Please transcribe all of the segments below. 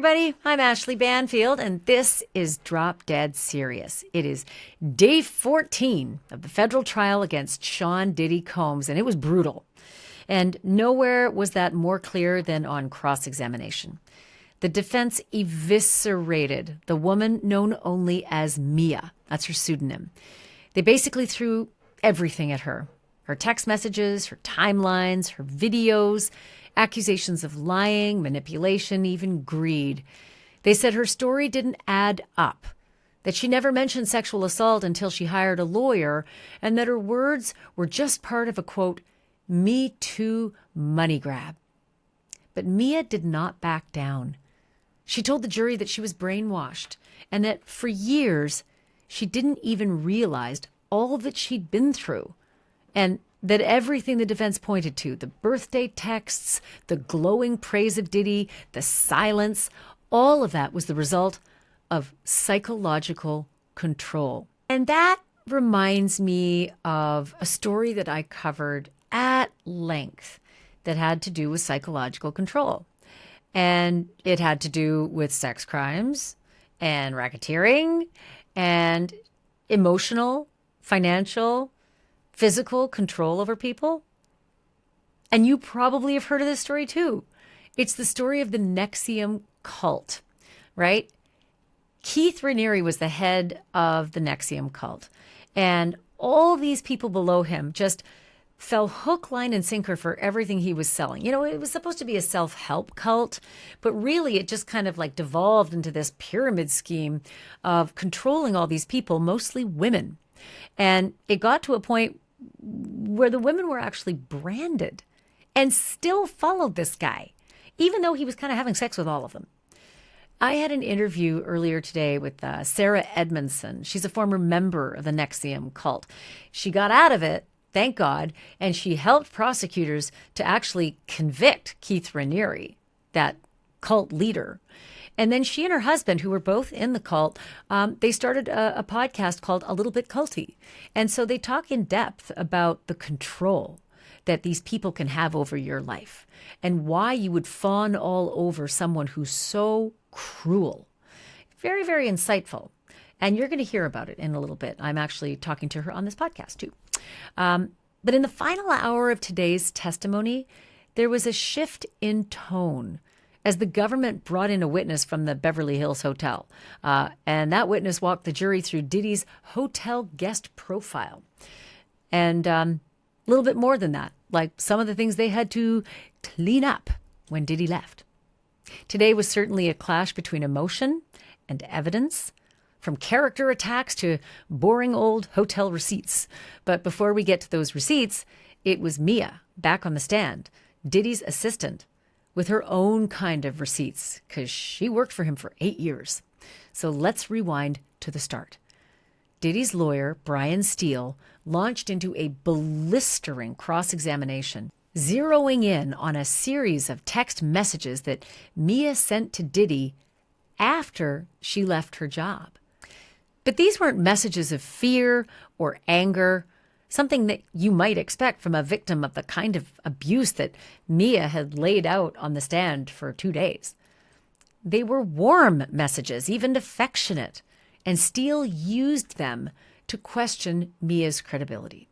everybody. I'm Ashleigh Banfield, and this is Drop Dead Serious. It is day 14 of the federal trial against Sean Diddy Combs, and it was brutal. And nowhere was that more clear than on cross-examination. The defense eviscerated the woman known only as Mia. That's her pseudonym. They basically threw everything at her. Her text messages, her timelines, her videos, accusations of lying, manipulation, even greed. They said her story didn't add up, that she never mentioned sexual assault until she hired a lawyer, and that her words were just part of a, quote, Me Too money grab. But Mia did not back down. She told the jury that she was brainwashed and that for years she didn't even realize all that she'd been through, and that everything the defense pointed to, the birthday texts, the glowing praise of Diddy, the silence, all of that was the result of psychological control. And that reminds me of a story that I covered at length that had to do with psychological control. And it had to do with sex crimes and racketeering and emotional, financial, physical control over people. And you probably have heard of this story too. It's the story of the NXIVM cult, right? Keith Raniere was the head of the NXIVM cult. And all these people below him just fell hook, line, and sinker for everything he was selling. You know, it was supposed to be a self-help cult, but really it just kind of like devolved into this pyramid scheme of controlling all these people, mostly women. And it got to a point where the women were actually branded and still followed this guy, even though he was kind of having sex with all of them. I had an interview earlier today with Sarah Edmondson. She's a former member of the NXIVM cult. She got out of it, thank God, and she helped prosecutors to actually convict Keith Raniere, that cult leader. And then she and her husband, who were both in the cult, they started a podcast called A Little Bit Culty. And so they talk in depth about the control that these people can have over your life and why you would fawn all over someone who's so cruel. Very, very insightful. And you're going to hear about it in a little bit. I'm actually talking to her on this podcast too. But in the final hour of today's testimony, there was a shift in tone as the government brought in a witness from the Beverly Hills Hotel. And that witness walked the jury through Diddy's hotel guest profile. And a little bit more than that, like some of the things they had to clean up when Diddy left. Today was certainly a clash between emotion and evidence, from character attacks to boring old hotel receipts. But before we get to those receipts, it was Mia back on the stand, Diddy's assistant, with her own kind of receipts, because she worked for him for 8 years. So let's rewind to the start. Diddy's lawyer, Brian Steele, launched into a blistering cross-examination, zeroing in on a series of text messages that Mia sent to Diddy after she left her job. But these weren't messages of fear or anger, something that you might expect from a victim of the kind of abuse that Mia had laid out on the stand for 2 days. They were warm messages, even affectionate, and Steele used them to question Mia's credibility.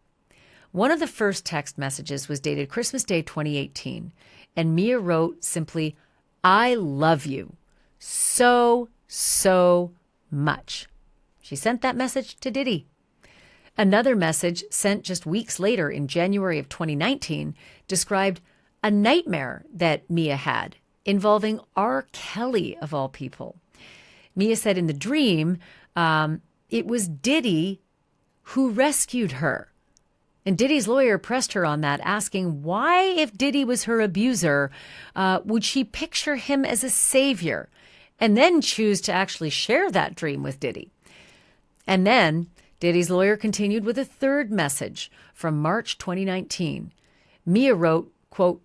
One of the first text messages was dated Christmas Day 2018, and Mia wrote simply, "I love you so, so much." She sent that message to Diddy. Another message sent just weeks later in January of 2019 described a nightmare that Mia had involving R. Kelly, of all people. Mia said in the dream, it was Diddy who rescued her. And Diddy's lawyer pressed her on that, asking why, if Diddy was her abuser, would she picture him as a savior and then choose to actually share that dream with Diddy? And then Diddy's lawyer continued with a third message from March 2019. Mia wrote, quote,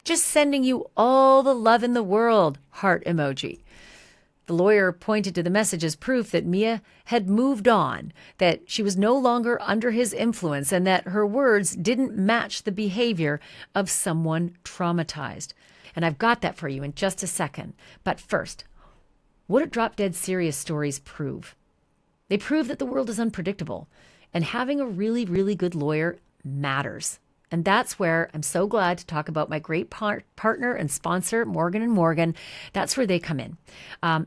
"Just sending you all the love in the world, heart emoji." The lawyer pointed to the message as proof that Mia had moved on, that she was no longer under his influence, and that her words didn't match the behavior of someone traumatized. And I've got that for you in just a second. But first, What do Drop Dead Serious stories prove? They prove that the world is unpredictable, and having a really, really good lawyer matters. And that's where I'm so glad to talk about my great partner and sponsor, Morgan & Morgan. That's where they come in.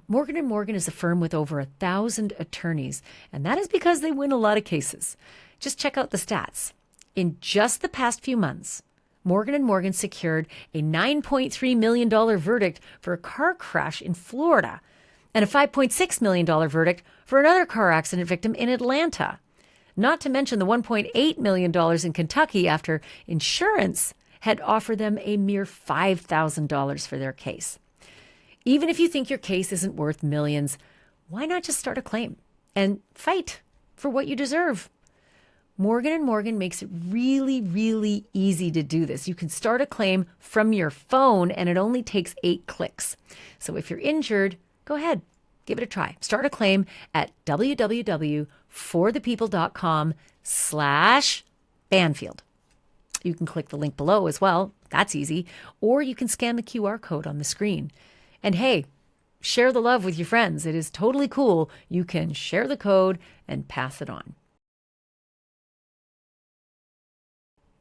Morgan & Morgan is a firm with over 1,000 attorneys, and that is because they win a lot of cases. Just check out the stats. In just the past few months, Morgan & Morgan secured a $9.3 million verdict for a car crash in Florida and a $5.6 million verdict for another car accident victim in Atlanta. Not to mention the $1.8 million in Kentucky after insurance had offered them a mere $5,000 for their case. Even if you think your case isn't worth millions, why not just start a claim and fight for what you deserve? Morgan & Morgan makes it really, really easy to do this. You can start a claim from your phone and it only takes 8 clicks. So if you're injured, go ahead. Give it a try. Start a claim at www.forthepeople.com/Banfield. You can click the link below as well. That's easy. Or you can scan the QR code on the screen. And hey, share the love with your friends. It is totally cool. You can share the code and pass it on.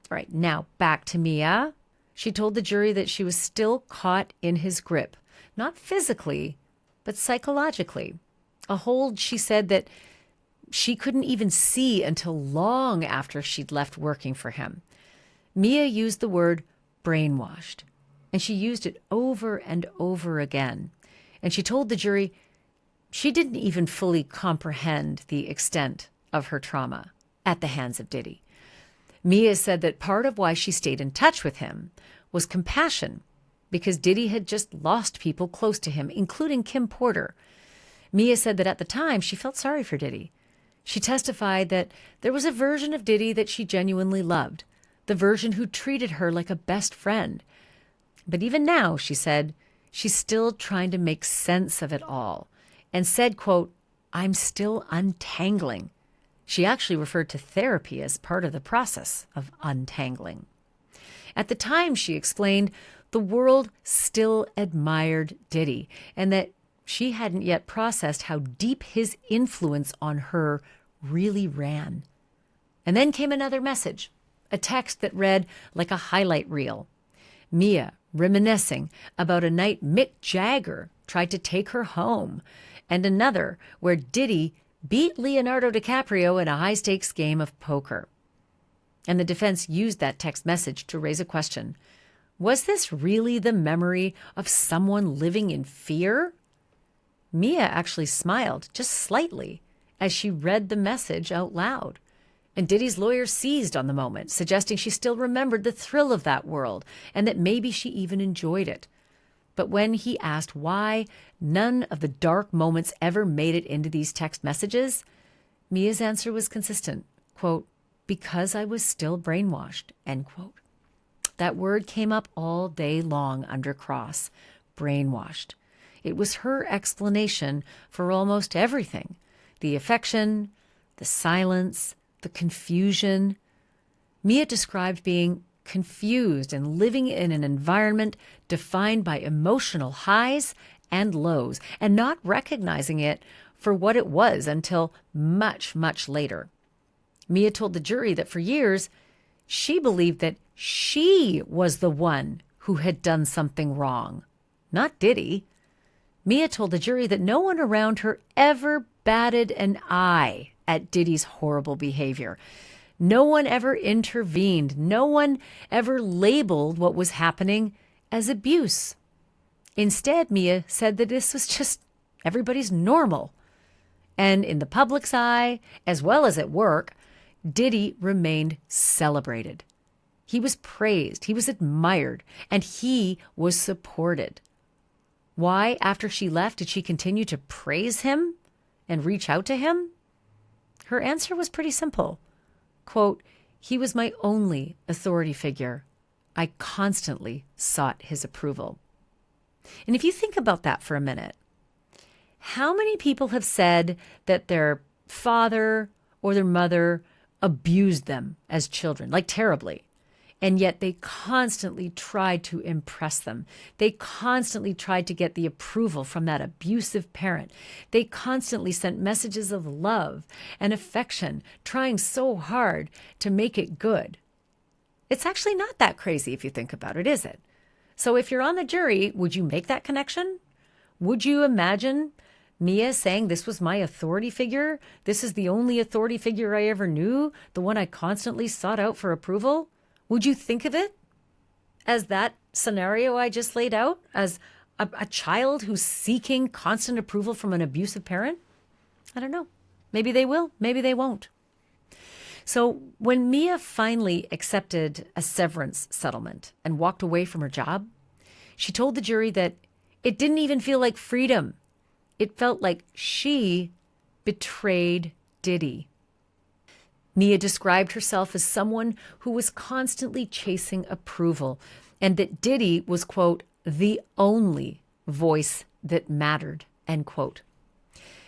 All right, now back to Mia. She told the jury that she was still caught in his grip, not physically, but psychologically. A hold, she said, that she couldn't even see until long after she'd left working for him. Mia used the word brainwashed, and she used it over and over again. And she told the jury she didn't even fully comprehend the extent of her trauma at the hands of Diddy. Mia said that part of why she stayed in touch with him was compassion, because Diddy had just lost people close to him, including Kim Porter. Mia said that at the time she felt sorry for Diddy. She testified that there was a version of Diddy that she genuinely loved, the version who treated her like a best friend. But even now, she said, she's still trying to make sense of it all, and said, quote, "I'm still untangling." She actually referred to therapy as part of the process of untangling. At the time, she explained, the world still admired Diddy, and that she hadn't yet processed how deep his influence on her really ran. And then came another message, a text that read like a highlight reel. Mia reminiscing about a night Mick Jagger tried to take her home, and another where Diddy beat Leonardo DiCaprio in a high-stakes game of poker. And the defense used that text message to raise a question. Was this really the memory of someone living in fear? Mia actually smiled just slightly as she read the message out loud. And Diddy's lawyer seized on the moment, suggesting she still remembered the thrill of that world and that maybe she even enjoyed it. But when he asked why none of the dark moments ever made it into these text messages, Mia's answer was consistent. Quote, "Because I was still brainwashed," end quote. That word came up all day long under cross, brainwashed. It was her explanation for almost everything. The affection, the silence, the confusion. Mia described being confused and living in an environment defined by emotional highs and lows, and not recognizing it for what it was until much, much later. Mia told the jury that for years, she believed that she was the one who had done something wrong, not Diddy. Mia told the jury that no one around her ever batted an eye at Diddy's horrible behavior. No one ever intervened. No one ever labeled what was happening as abuse. Instead, Mia said that this was just everybody's normal. And in the public's eye, as well as at work, Diddy remained celebrated. He was praised, he was admired, and he was supported. Why, after she left, did she continue to praise him and reach out to him? Her answer was pretty simple. Quote, "He was my only authority figure. I constantly sought his approval." And if you think about that for a minute, how many people have said that their father or their mother abused them as children, like terribly? And yet they constantly tried to impress them. They constantly tried to get the approval from that abusive parent. They constantly sent messages of love and affection, trying so hard to make it good. It's actually not that crazy if you think about it, is it? So if you're on the jury, would you make that connection? Would you imagine Mia saying, this was my authority figure? This is the only authority figure I ever knew, the one I constantly sought out for approval? Would you think of it as that scenario I just laid out, as a child who's seeking constant approval from an abusive parent? I don't know. Maybe they will, maybe they won't. So when Mia finally accepted a severance settlement and walked away from her job, she told the jury that it didn't even feel like freedom. It felt like she betrayed Diddy. Mia described herself as someone who was constantly chasing approval, and that Diddy was, quote, the only voice that mattered, end quote.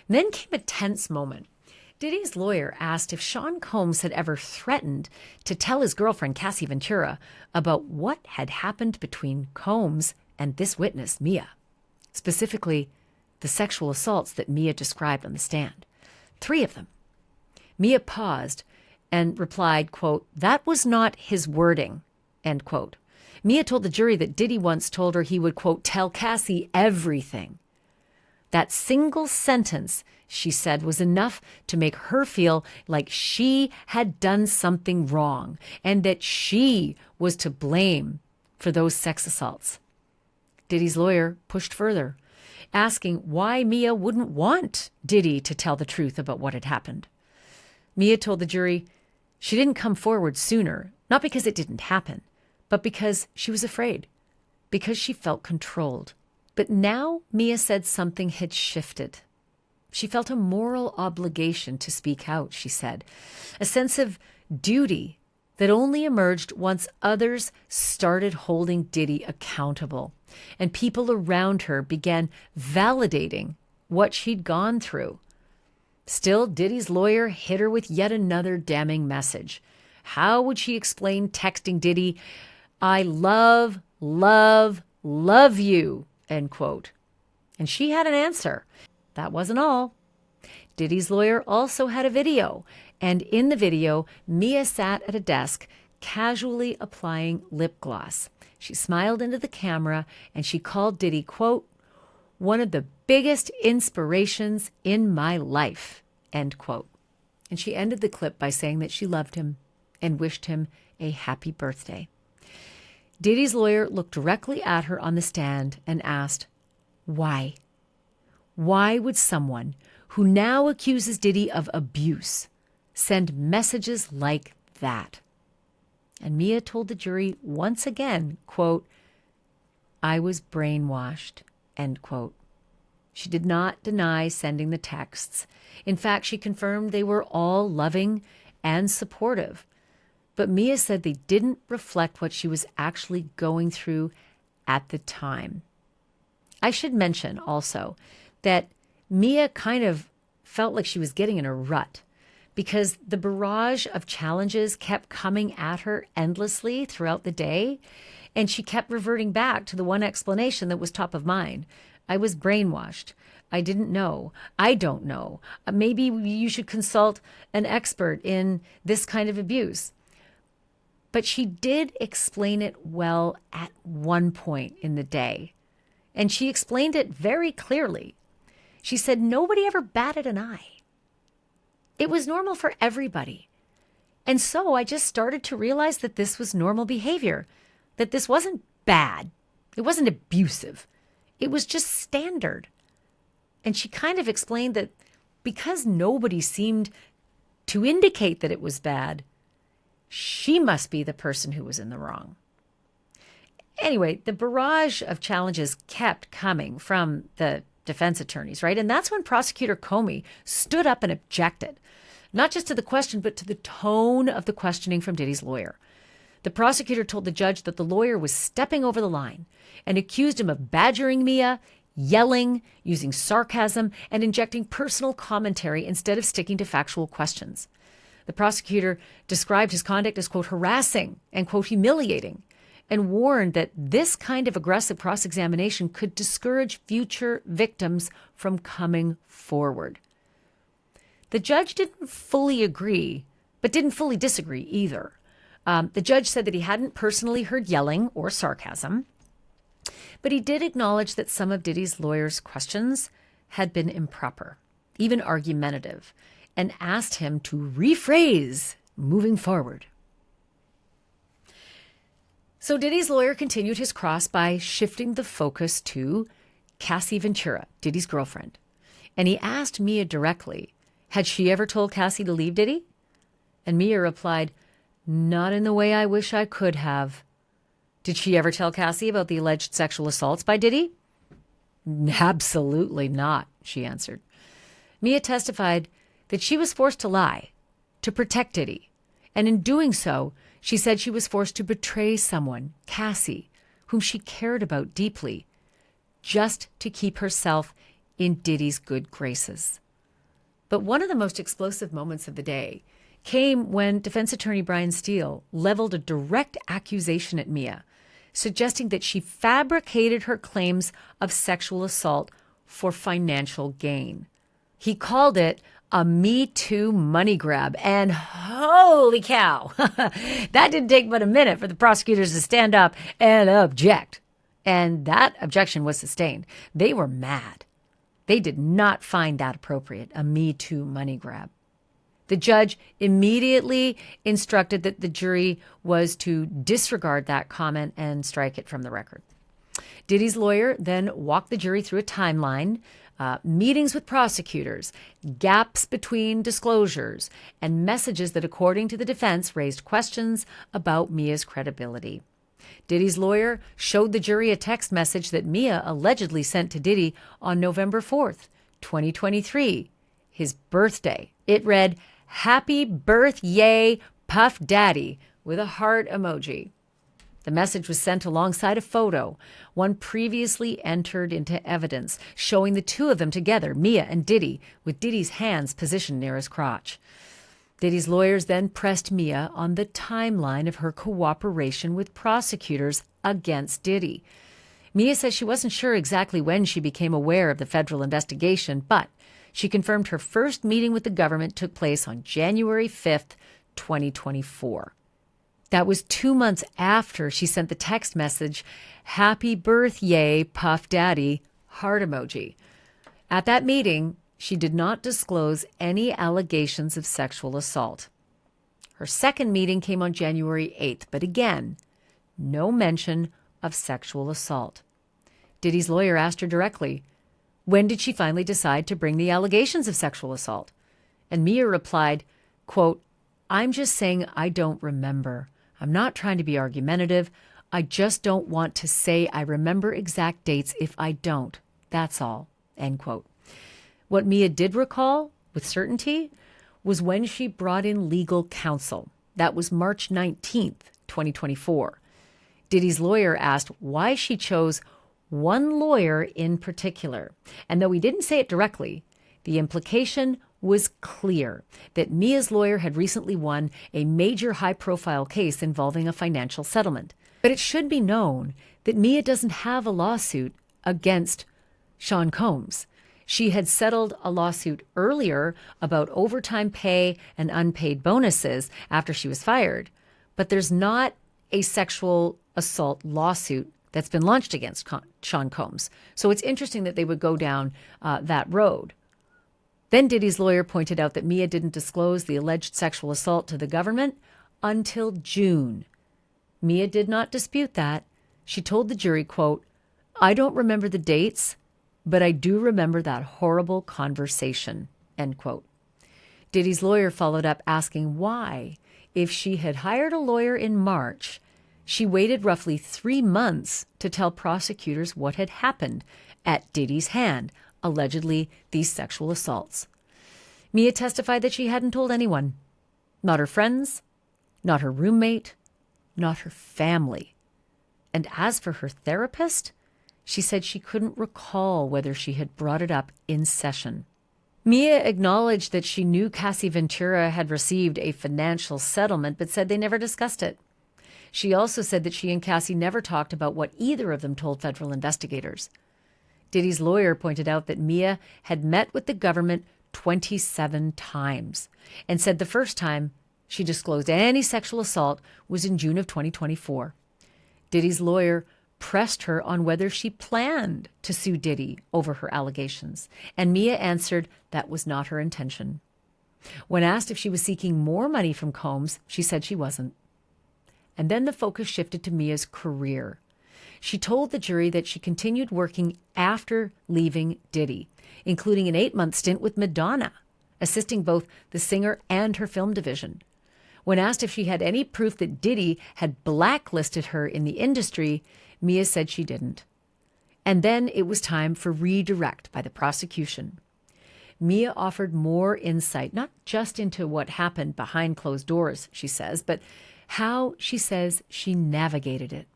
And then came a tense moment. Diddy's lawyer asked if Sean Combs had ever threatened to tell his girlfriend, Cassie Ventura, about what had happened between Combs and this witness, Mia. Specifically, the sexual assaults that Mia described on the stand. 3 of them. Mia paused and replied, quote, that was not his wording, end quote. Mia told the jury that Diddy once told her he would, quote, tell Cassie everything. That single sentence, she said, was enough to make her feel like she had done something wrong and that she was to blame for those sex assaults. Diddy's lawyer pushed further, asking why Mia wouldn't want Diddy to tell the truth about what had happened. Mia told the jury she didn't come forward sooner, not because it didn't happen, but because she was afraid, because she felt controlled. But now Mia said something had shifted. She felt a moral obligation to speak out, she said, a sense of duty that only emerged once others started holding Diddy accountable and people around her began validating what she'd gone through. Still, Diddy's lawyer hit her with yet another damning message. How would she explain texting Diddy, I love, love, love you, end quote? And she had an answer. That wasn't all. Diddy's lawyer also had a video, and in the video, Mia sat at a desk casually applying lip gloss. She smiled into the camera and she called Diddy, quote, one of the biggest inspirations in my life, end quote. And she ended the clip by saying that she loved him and wished him a happy birthday. Diddy's lawyer looked directly at her on the stand and asked, why? Why would someone who now accuses Diddy of abuse send messages like that? And Mia told the jury once again, quote, I was brainwashed, end quote. She did not deny sending the texts. In fact, she confirmed they were all loving and supportive. But Mia said they didn't reflect what she was actually going through at the time. I should mention also that Mia kind of felt like she was getting in a rut because the barrage of challenges kept coming at her endlessly throughout the day, and she kept reverting back to the one explanation that was top of mind. I was brainwashed. I didn't know. I don't know. Maybe you should consult an expert in this kind of abuse. But she did explain it well at one point in the day. And she explained it very clearly. She said nobody ever batted an eye. It was normal for everybody. And so I just started to realize that this was normal behavior, that this wasn't bad. It wasn't abusive. It was just standard. And she kind of explained that because nobody seemed to indicate that it was bad, she must be the person who was in the wrong. Anyway, the barrage of challenges kept coming from the defense attorneys, right? And that's when Prosecutor Comey stood up and objected, not just to the question, but to the tone of the questioning from Diddy's lawyer. The prosecutor told the judge that the lawyer was stepping over the line and accused him of badgering Mia, yelling, using sarcasm, and injecting personal commentary instead of sticking to factual questions. The prosecutor described his conduct as, quote, harassing and, quote, humiliating, and warned that this kind of aggressive cross-examination could discourage future victims from coming forward. The judge didn't fully agree, but didn't fully disagree either. The judge said that he hadn't personally heard yelling or sarcasm, but he did acknowledge that some of Diddy's lawyer's questions had been improper, even argumentative, and asked him to rephrase moving forward. So Diddy's lawyer continued his cross by shifting the focus to Cassie Ventura, Diddy's girlfriend. And he asked Mia directly, had she ever told Cassie to leave Diddy? And Mia replied, not in the way I wish I could have. Did she ever tell Cassie about the alleged sexual assaults by Diddy? Absolutely not, she answered. Mia testified that she was forced to lie to protect Diddy. And in doing so, she said she was forced to betray someone, Cassie, whom she cared about deeply, just to keep herself in Diddy's good graces. But one of the most explosive moments of the day came when defense attorney Brian Steele leveled a direct accusation at Mia, suggesting that she fabricated her claims of sexual assault for financial gain. He called it a Me Too money grab, and holy cow, that didn't take but a minute for the prosecutors to stand up and object. And that objection was sustained. They were mad. They did not find that appropriate, a Me Too money grab. The judge immediately instructed that the jury was to disregard that comment and strike it from the record. Diddy's lawyer then walked the jury through a timeline, meetings with prosecutors, gaps between disclosures, and messages that, according to the defense, raised questions about Mia's credibility. Diddy's lawyer showed the jury a text message that Mia allegedly sent to Diddy on November 4th, 2023, his birthday. It read, "Happy birthday, Puff Daddy," with a heart emoji. The message was sent alongside a photo, one previously entered into evidence, showing the two of them together, Mia and Diddy, with Diddy's hands positioned near his crotch. Diddy's lawyers then pressed Mia on the timeline of her cooperation with prosecutors against Diddy. Mia says she wasn't sure exactly when she became aware of the federal investigation, but she confirmed her first meeting with the government took place on January 5th, 2024. That was 2 months after she sent the text message, "Happy birthday, Puff Daddy," heart emoji. At that meeting, she did not disclose any allegations of sexual assault. Her second meeting came on January 8th, but again, no mention of sexual assault. Diddy's lawyer asked her directly, when did she finally decide to bring the allegations of sexual assault? And Mia replied, quote, "I'm just saying I don't remember. I'm not trying to be argumentative. I just don't want to say I remember exact dates if I don't. That's all," end quote. What Mia did recall with certainty was when she brought in legal counsel. That was March 19th, 2024. Diddy's lawyer asked why she chose one lawyer in particular. And though he didn't say it directly, the implication was clear that Mia's lawyer had recently won a major high-profile case involving a financial settlement. But it should be known that Mia doesn't have a lawsuit against Sean Combs. She had settled a lawsuit earlier about overtime pay and unpaid bonuses after she was fired, but there's not a sexual assault lawsuit that's been launched against Sean Combs. So it's interesting that they would go down that road. Then Diddy's lawyer pointed out that Mia didn't disclose the alleged sexual assault to the government until June. Mia did not dispute that. She told the jury, quote, "I don't remember the dates, but I do remember that horrible conversation," end quote. Diddy's lawyer followed up asking why, if she had hired a lawyer in March, she waited roughly 3 months to tell prosecutors what had happened at Diddy's hand, allegedly these sexual assaults. Mia testified that she hadn't told anyone, not her friends, not her roommate, not her family. And as for her therapist, she said she couldn't recall whether she had brought it up in session. Mia acknowledged that she knew Cassie Ventura had received a financial settlement, but said they never discussed it. She also said that she and Cassie never talked about what either of them told federal investigators. Diddy's lawyer pointed out that Mia had met with the government 27 times and said the first time she disclosed any sexual assault was in June of 2024. Diddy's lawyer pressed her on whether she planned to sue Diddy over her allegations, and Mia answered that was not her intention. When asked if she was seeking more money from Combs, she said she wasn't. And then the focus shifted to Mia's career. She told the jury that she continued working after leaving Diddy, including an 8-month stint with Madonna, assisting both the singer and her film division. When asked if she had any proof that Diddy had blacklisted her in the industry, Mia said she didn't. And then it was time for redirect by the prosecution. Mia offered more insight, not just into what happened behind closed doors, she says, but how, she says, she navigated it.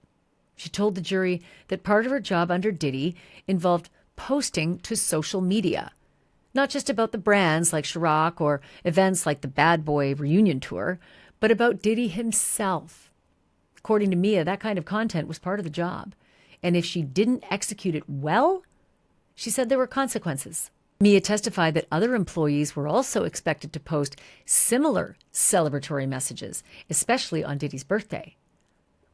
She told the jury that part of her job under Diddy involved posting to social media, not just about the brands like Ciroc or events like the Bad Boy reunion tour, but about Diddy himself. According to Mia, that kind of content was part of the job. And if she didn't execute it well, she said there were consequences. Mia testified that other employees were also expected to post similar celebratory messages, especially on Diddy's birthday.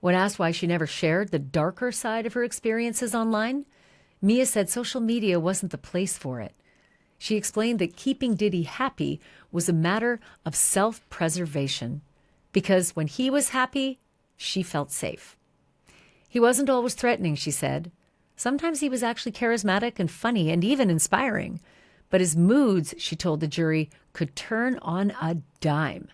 When asked why she never shared the darker side of her experiences online, Mia said social media wasn't the place for it. She explained that keeping Diddy happy was a matter of self-preservation, because when he was happy, she felt safe. He wasn't always threatening, she said. Sometimes he was actually charismatic and funny and even inspiring. But his moods, she told the jury, could turn on a dime.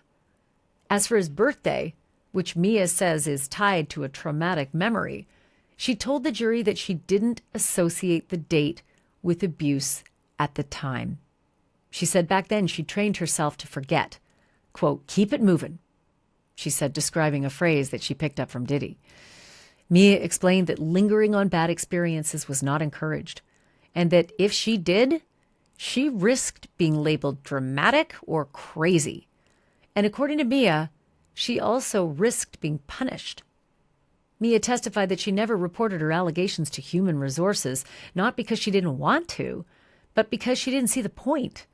As for his birthday, which Mia says is tied to a traumatic memory, she told the jury that she didn't associate the date with abuse at the time. She said back then she trained herself to forget. Quote, keep it moving, she said, describing a phrase that she picked up from Diddy. Mia explained that lingering on bad experiences was not encouraged, and that if she did, she risked being labeled dramatic or crazy. And according to Mia, she also risked being punished. Mia testified that she never reported her allegations to human resources, not because she didn't want to, but because she didn't see the point.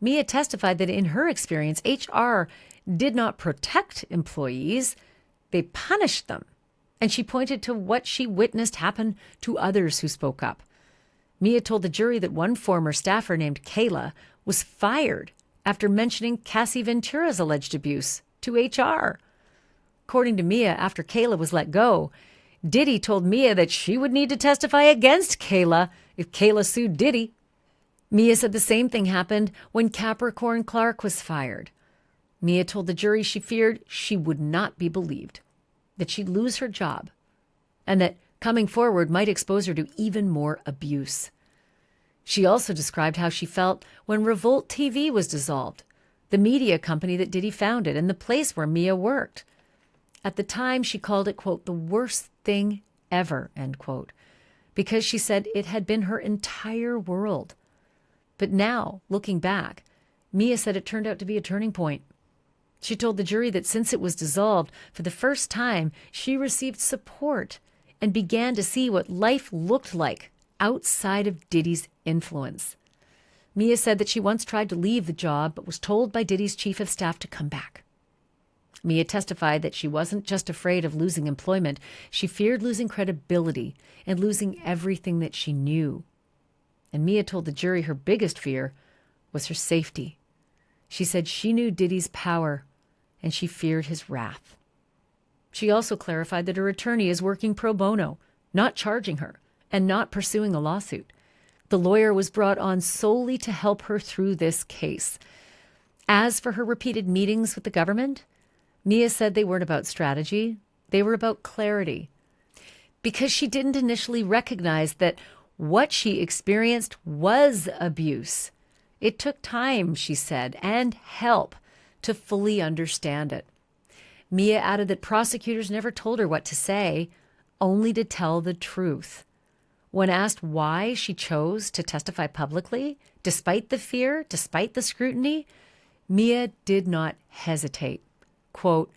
Mia testified that in her experience, HR did not protect employees, they punished them. And she pointed to what she witnessed happen to others who spoke up. Mia told the jury that one former staffer named Kayla was fired after mentioning Cassie Ventura's alleged abuse to HR. According to Mia, after Kayla was let go, Diddy told Mia that she would need to testify against Kayla if Kayla sued Diddy. Mia said the same thing happened when Capricorn Clark was fired. Mia told the jury she feared she would not be believed, that she'd lose her job, and that coming forward might expose her to even more abuse. She also described how she felt when Revolt TV was dissolved, the media company that Diddy founded and the place where Mia worked. At the time, she called it, quote, the worst thing ever, end quote, because she said it had been her entire world. But now, looking back, Mia said it turned out to be a turning point. She told the jury that since it was dissolved, for the first time, she received support and began to see what life looked like outside of Diddy's influence. Mia said that she once tried to leave the job, but was told by Diddy's chief of staff to come back. Mia testified that she wasn't just afraid of losing employment, she feared losing credibility and losing everything that she knew. And Mia told the jury her biggest fear was her safety. She said she knew Diddy's power and she feared his wrath. She also clarified that her attorney is working pro bono, not charging her and not pursuing a lawsuit. The lawyer was brought on solely to help her through this case. As for her repeated meetings with the government, Mia said they weren't about strategy, they were about clarity. Because she didn't initially recognize that what she experienced was abuse. It took time, she said, and help to fully understand it. Mia added that prosecutors never told her what to say, only to tell the truth. When asked why she chose to testify publicly, despite the fear, despite the scrutiny, Mia did not hesitate. Quote,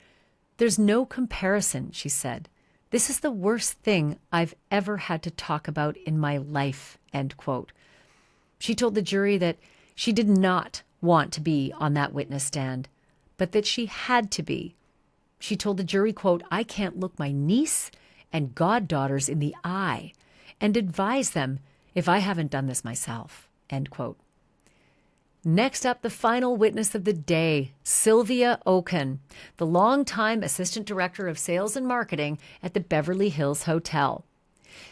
"There's no comparison," she said. "This is the worst thing I've ever had to talk about in my life," end quote. She told the jury that she did not want to be on that witness stand, but that she had to be. She told the jury, quote, "I can't look my niece and goddaughters in the eye and advise them if I haven't done this myself," end quote. Next up, the final witness of the day, Sylvia Oken, the longtime assistant director of sales and marketing at the Beverly Hills Hotel.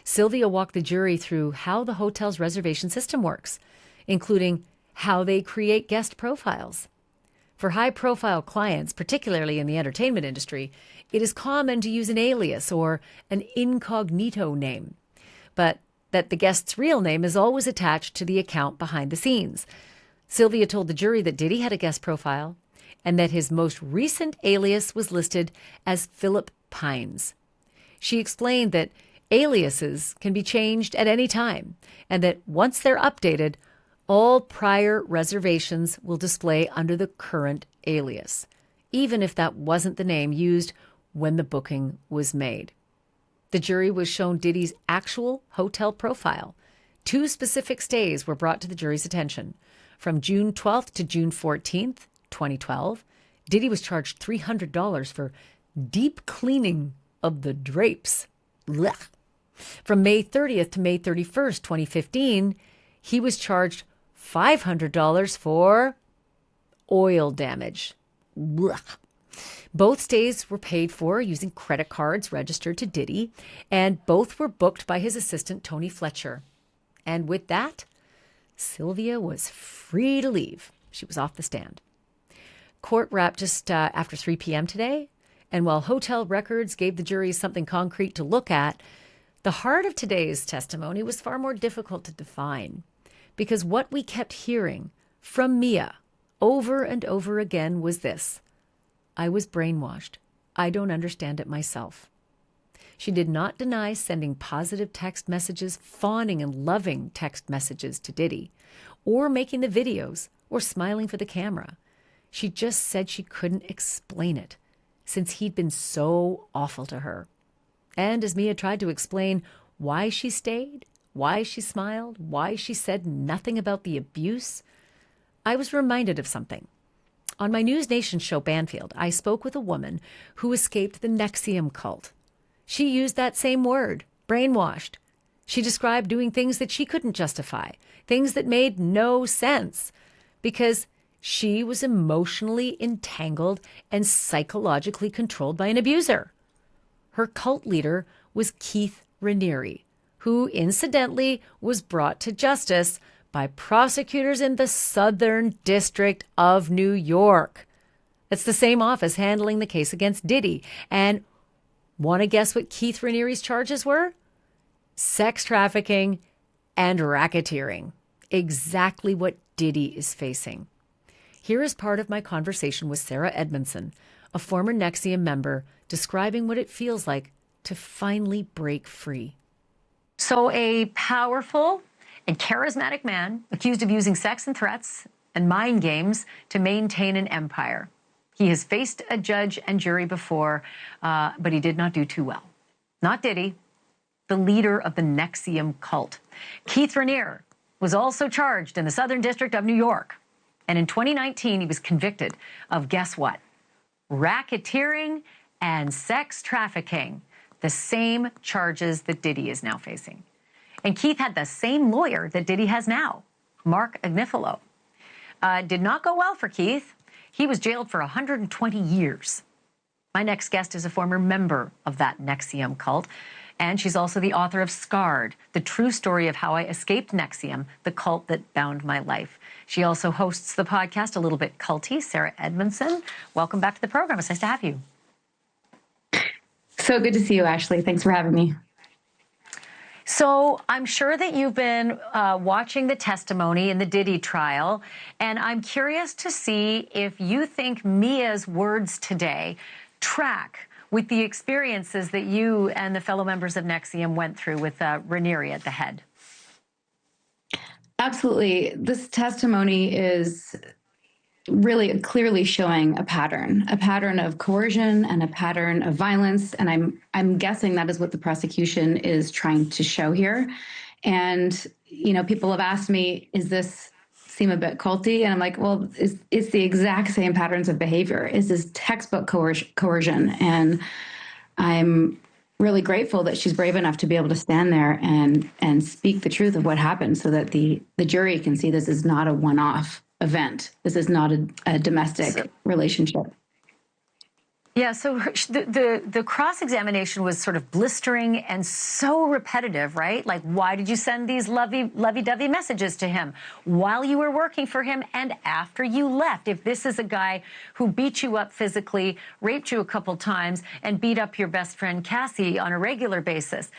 Sylvia walked the jury through how the hotel's reservation system works, including how they create guest profiles. For high-profile clients, particularly in the entertainment industry, it is common to use an alias or an incognito name, but that the guest's real name is always attached to the account behind the scenes. Sylvia told the jury that Diddy had a guest profile and that his most recent alias was listed as Philip Pines. She explained that aliases can be changed at any time and that once they're updated, all prior reservations will display under the current alias, even if that wasn't the name used when the booking was made. The jury was shown Diddy's actual hotel profile. 2 specific stays were brought to the jury's attention. From June 12th to June 14th, 2012, Diddy was charged $300 for deep cleaning of the drapes. Blech. From May 30th to May 31st, 2015, he was charged $500 for oil damage. Blech. Both stays were paid for using credit cards registered to Diddy, and both were booked by his assistant, Tony Fletcher. And with that, Sylvia was free to leave. She was off the stand. Court wrapped just after 3 p.m. today, and while hotel records gave the jury something concrete to look at, the heart of today's testimony was far more difficult to define, because what we kept hearing from Mia over and over again was this: "I was brainwashed. I don't understand it myself." She did not deny sending positive text messages, fawning and loving text messages to Diddy, or making the videos, or smiling for the camera. She just said she couldn't explain it, since he'd been so awful to her. And as Mia tried to explain why she stayed, why she smiled, why she said nothing about the abuse, I was reminded of something. On my News Nation show, Banfield, I spoke with a woman who escaped the NXIVM cult. She used that same word, brainwashed. She described doing things that she couldn't justify, things that made no sense, because she was emotionally entangled and psychologically controlled by an abuser. Her cult leader was Keith Raniere, who incidentally was brought to justice by prosecutors in the Southern District of New York. It's the same office handling the case against Diddy. And want to guess what Keith Raniere's charges were? Sex trafficking and racketeering. Exactly what Diddy is facing. Here is part of my conversation with Sarah Edmondson, a former NXIVM member, describing what it feels like to finally break free. So a powerful and charismatic man accused of using sex and threats and mind games to maintain an empire. He has faced a judge and jury before, but he did not do too well. Not Diddy, the leader of the NXIVM cult. Keith Raniere was also charged in the Southern District of New York. And in 2019, he was convicted of, guess what? Racketeering and sex trafficking, the same charges that Diddy is now facing. And Keith had the same lawyer that Diddy has now, Mark Agnifilo. Did not go well for Keith. He was jailed for 120 years. My next guest is a former member of that NXIVM cult, and she's also the author of Scarred, the true story of how I escaped NXIVM, the cult that bound my life. She also hosts the podcast A Little Bit Culty. Sarah Edmondson, welcome back to the program. It's nice to have you. So good to see you, Ashleigh. Thanks for having me. So I'm sure that you've been watching the testimony in the Diddy trial, and I'm curious to see if you think Mia's words today track with the experiences that you and the fellow members of NXIVM went through with Raniere at the head? Absolutely. This testimony is really clearly showing a pattern of coercion and a pattern of violence. And I'm guessing that is what the prosecution is trying to show here. And, you know, people have asked me, is this seem a bit culty? And I'm like, well, it's the exact same patterns of behavior. It's this textbook coercion. And I'm really grateful that she's brave enough to be able to stand there and speak the truth of what happened so that the jury can see this is not a one-off event. This is not a domestic relationship. Yeah, so the cross-examination was sort of blistering and so repetitive, right? Like, why did you send these lovey-dovey messages to him while you were working for him and after you left? If this is a guy who beat you up physically, raped you a couple times, and beat up your best friend Cassie on a regular basis,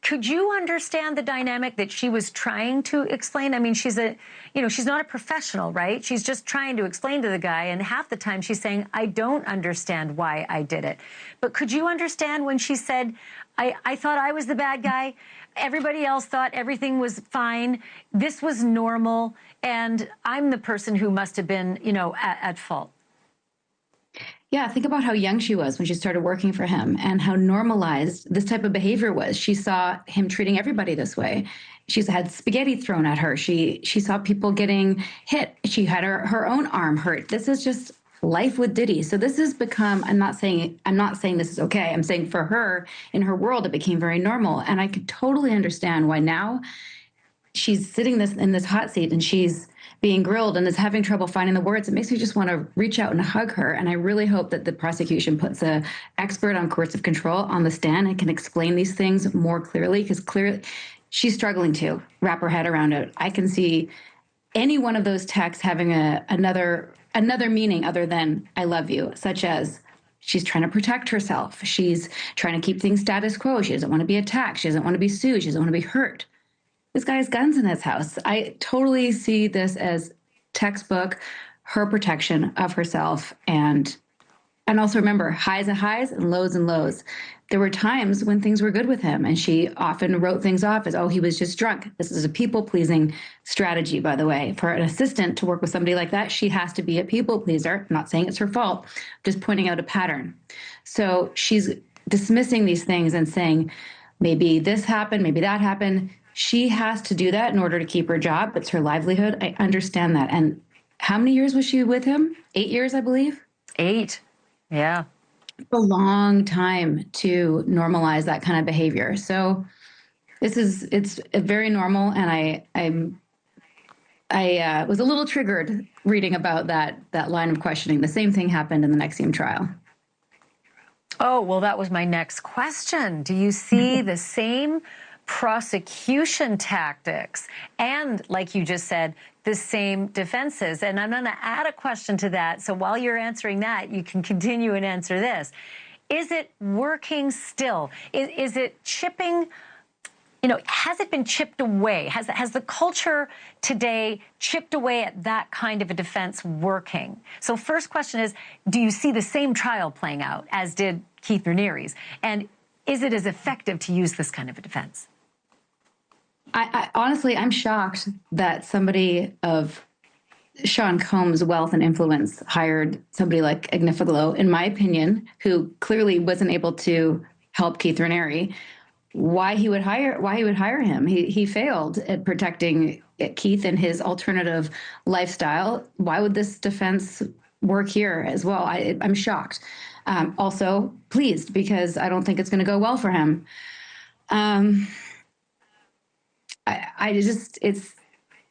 could you understand the dynamic that she was trying to explain? I mean, she's not a professional, right? She's just trying to explain to the guy, and half the time she's saying, I don't understand why I did it. But could you understand when she said, I thought I was the bad guy, everybody else thought everything was fine, this was normal, and I'm the person who must have been, at fault? Yeah, think about how young she was when she started working for him and how normalized this type of behavior was. She saw him treating everybody this way. She's had spaghetti thrown at her. She saw people getting hit. She had her own arm hurt. This is just life with Diddy. So this has become, I'm not saying this is okay. I'm saying for her, in her world, it became very normal. And I could totally understand why now she's sitting in this hot seat and she's being grilled and is having trouble finding the words. It makes me just want to reach out and hug her. And I really hope that the prosecution puts an expert on coercive control on the stand and can explain these things more clearly, because clearly she's struggling to wrap her head around it. I can see any one of those texts having another meaning other than I love you, such as she's trying to protect herself. She's trying to keep things status quo. She doesn't want to be attacked. She doesn't want to be sued. She doesn't want to be hurt. This guy has guns in his house. I totally see this as textbook, her protection of herself. And also remember, highs and highs and lows. There were times when things were good with him, and she often wrote things off as, oh, he was just drunk. This is a people-pleasing strategy, by the way. For an assistant to work with somebody like that, she has to be a people-pleaser. I'm not saying it's her fault, just pointing out a pattern. So she's dismissing these things and saying, maybe this happened, maybe that happened. She has to do that in order to keep her job. It's her livelihood. I understand that. And how many years was she with him? 8 years, I believe. 8. Yeah. A long time to normalize that kind of behavior. So it's very normal. And I was a little triggered reading about that line of questioning. The same thing happened in the NXIVM trial. Oh, well, that was my next question. Do you see the same prosecution tactics and, like you just said, the same defenses? And I'm going to add a question to that. So while you're answering that, you can continue and answer this. Is it working still? Is it chipping? Has it been chipped away? Has the culture today chipped away at that kind of a defense working? So first question is, do you see the same trial playing out as did Keith Raniere's? And is it as effective to use this kind of a defense? I honestly, I'm shocked that somebody of Sean Combs' wealth and influence hired somebody like Agnifilo, in my opinion, who clearly wasn't able to help Keith Raniere. Why he would hire him? He failed at protecting Keith and his alternative lifestyle. Why would this defense work here as well? I'm shocked. Also pleased, because I don't think it's going to go well for him. It's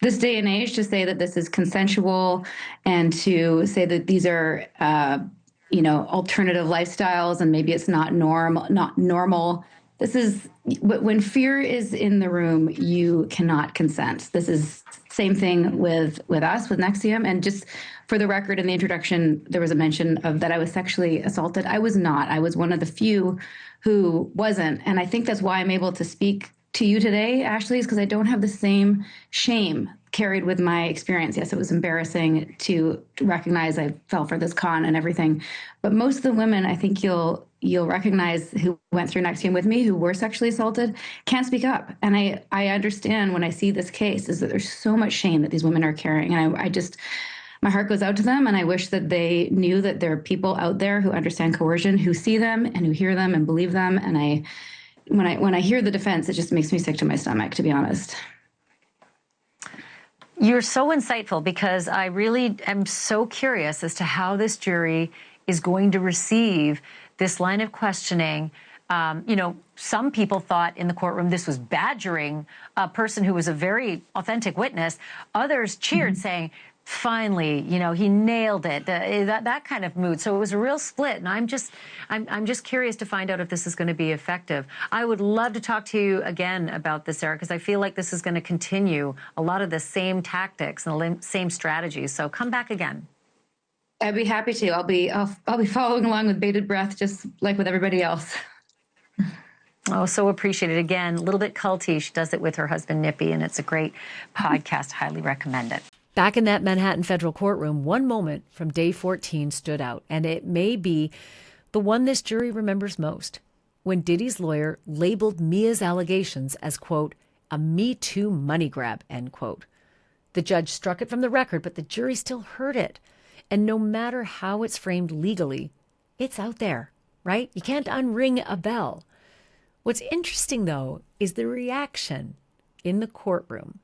this day and age to say that this is consensual and to say that these are, alternative lifestyles and maybe it's not normal. This is when fear is in the room, you cannot consent. This is same thing with us, with NXIVM. And just for the record, in the introduction, there was a mention of that I was sexually assaulted. I was not. I was one of the few who wasn't. And I think that's why I'm able to speak to you today, Ashleigh, is because I don't have the same shame carried with my experience. Yes, it was embarrassing to recognize I fell for this con and everything. But most of the women, I think you'll recognize, who went through NXIVM with me, who were sexually assaulted, can't speak up. And I understand when I see this case is that there's so much shame that these women are carrying. And I just, my heart goes out to them. And I wish that they knew that there are people out there who understand coercion, who see them and who hear them and believe them. And when I hear the defense, it just makes me sick to my stomach, to be honest. You're so insightful, because I really am so curious as to how this jury is going to receive this line of questioning. Some people thought in the courtroom this was badgering a person who was a very authentic witness. Others cheered, saying, finally, he nailed it, that kind of mood. So it was a real split. And I'm just curious to find out if this is going to be effective. I would love to talk to you again about this, Sarah, because I feel like this is going to continue a lot of the same tactics and the same strategies. So come back again. I'd be happy to. I'll be following along with bated breath, just like with everybody else. Oh, so appreciated. Again, a little bit culty. She does it with her husband, Nippy, and it's a great podcast. Highly recommend it. Back in that Manhattan federal courtroom, one moment from day 14 stood out, and it may be the one this jury remembers most, when Diddy's lawyer labeled Mia's allegations as, quote, a Me Too money grab, end quote. The judge struck it from the record, but the jury still heard it. And no matter how it's framed legally, it's out there, right? You can't unring a bell. What's interesting, though, is the reaction in the courtroom,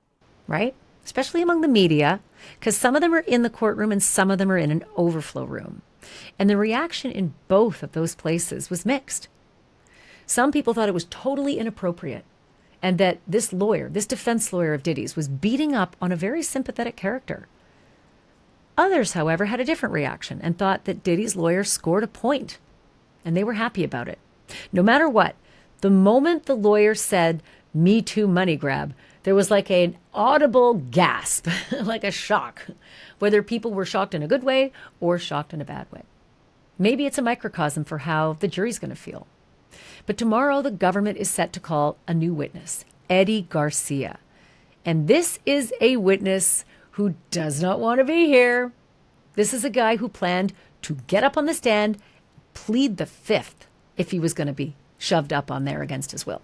right? Especially among the media, because some of them are in the courtroom and some of them are in an overflow room. And the reaction in both of those places was mixed. Some people thought it was totally inappropriate, and that this lawyer, this defense lawyer of Diddy's, was beating up on a very sympathetic character. Others, however, had a different reaction and thought that Diddy's lawyer scored a point, and they were happy about it. No matter what, the moment the lawyer said, Me Too money grab, there was like an audible gasp, like a shock, whether people were shocked in a good way or shocked in a bad way. Maybe it's a microcosm for how the jury's going to feel. But tomorrow, the government is set to call a new witness, Eddie Garcia. And this is a witness who does not want to be here. This is a guy who planned to get up on the stand, plead the fifth if he was going to be shoved up on there against his will.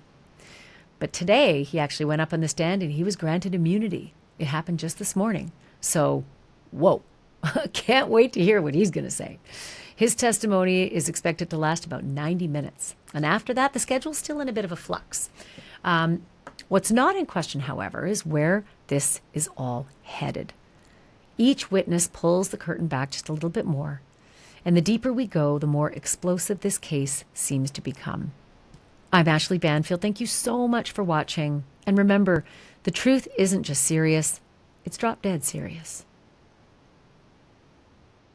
But today, he actually went up on the stand and he was granted immunity. It happened just this morning. So, whoa, can't wait to hear what he's going to say. His testimony is expected to last about 90 minutes. And after that, the schedule's still in a bit of a flux. What's not in question, however, is where this is all headed. Each witness pulls the curtain back just a little bit more. And the deeper we go, the more explosive this case seems to become. I'm Ashleigh Banfield. Thank you so much for watching. And remember, the truth isn't just serious, it's drop dead serious.